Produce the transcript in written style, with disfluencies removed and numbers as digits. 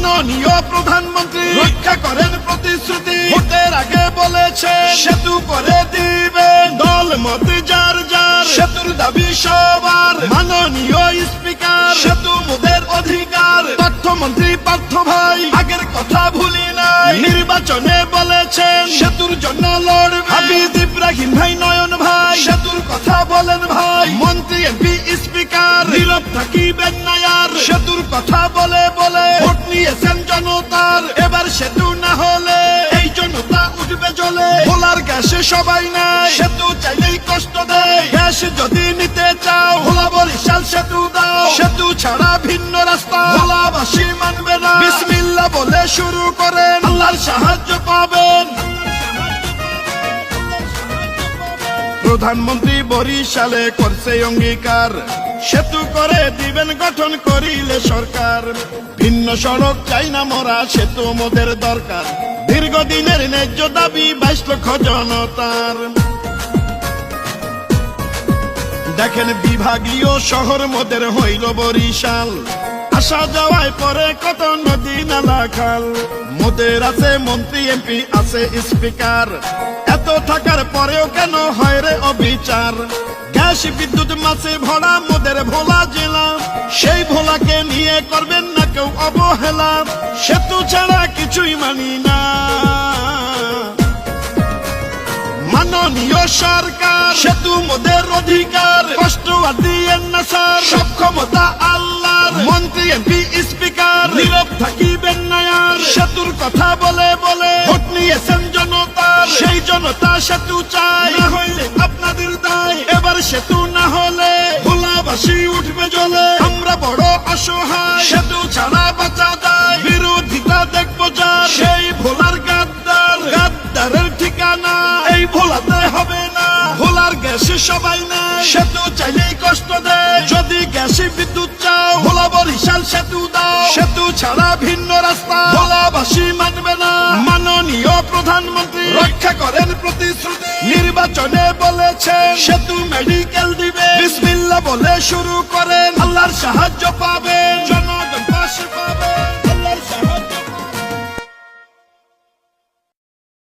মাননীয় প্রধানমন্ত্রী রক্ষা করেন প্রতিশ্রুতি। ভোটের আগে বলেছে সেতু করে দিবেন, দল মত যার যার সেতুর দাবি সবার। মাননীয় স্পিকার সেতু মোদের অধিকার। তথ্যমন্ত্রী পার্থ ভাই আগের কথা ভুলি নাই, নির্বাচনে বলেছেন সেতুর জন্য লড়বেন। হাফিজ ইব্রাহিম ভাই, নয়ন ভাই সেতুর কথা বলেন ভাই। মন্ত্রী এমপি স্পিকার নীরব থাকিবেন না আর, সেতুর কথা বলে বলে ভোট নিয়েছেন জনতার। এবার সেতু না হলে এই জনতা উঠবে জ্বলে। ভোলার গ্যাসে সবাই নাই, সেতু চাইলেই কষ্ট দেয়। গ্যাস যদি নিতে চাও ভোলা বরিশাল সেতু দাও, সেতু ছাড়া ভিন্ন রাস্তা ভোলাবাসী মানবে না। বিসমিল্লাহ বলে শুরু করেন, আল্লাহর সাহায্য পাবেন। প্রধানমন্ত্রী বরিশালে করছে অঙ্গীকার, সেতু করে দিবেন গঠন করিলে সরকার। ভিন্ন সড়ক চাই না মোরা, সেতু মোদের দরকার। দীর্ঘদিনের ন্যায্য দাবি 22 লক্ষ জনতার। দেখেন বিভাগীয় শহর মোদের হইল বরিশাল, আসা যাওয়ায় পরে কত নদী নালা খাল। মোদের আছে মন্ত্রী এমপি আছে স্পিকার, এত থাকার পরেও কেন হয় রে অবিচার। গ্যাস বিদ্যুৎ মাছে ভরা মোদের ভোলা জেলা, সেই ভোলাকে নিয়ে করবেন না কেউ অবহেলা। সেতু ছাড়া কিছুই মানি না। মাননীয় সরকার সেতু মোদের অধিকার, কষ্ট আর দিয়েন না স্যার, সব ক্ষমতা আল্লাহর। মন্ত্রী এমপি স্পিকার নীরব থাকিবেন না আর, সেতুর কথা বলে বলে ভোট নিয়েছেন জনতার। সেই জনতা সেতু চায়, না হইলে আপনাদের দায়। এবার সেতু না হলে ভোলাবাসী উঠবে জ্বলে। আমরা বড় অসহায়, সেতু ছাড়া বাঁচা যায়। বিরোধিতা দেখবো যার, সেই ভোলার গাদ্দার। গাদ্দারের ঠিকানা এই ভোলাতে হবে না। ভোলার গ্যাসে সবাই নাই, সেতু চাইলেই কষ্ট দেয়। যদি গ্যাসে বিদ্যুৎ চাও ভোলা বরিশাল সেতু দাও, সেতু ছাড়া ভিন্ন রাস্তা ভোলাবাসী মানবে না। মাননীয় প্রধানমন্ত্রী রক্ষা করেন প্রতিশ্রুতি। নির্বাচনে বলেছেন সেতু মেডিকেল দিবে। বিসমিল্লাহ বলে শুরু করেন, আল্লাহর সাহায্য পাবেন, জনগণ পাশে পাবে।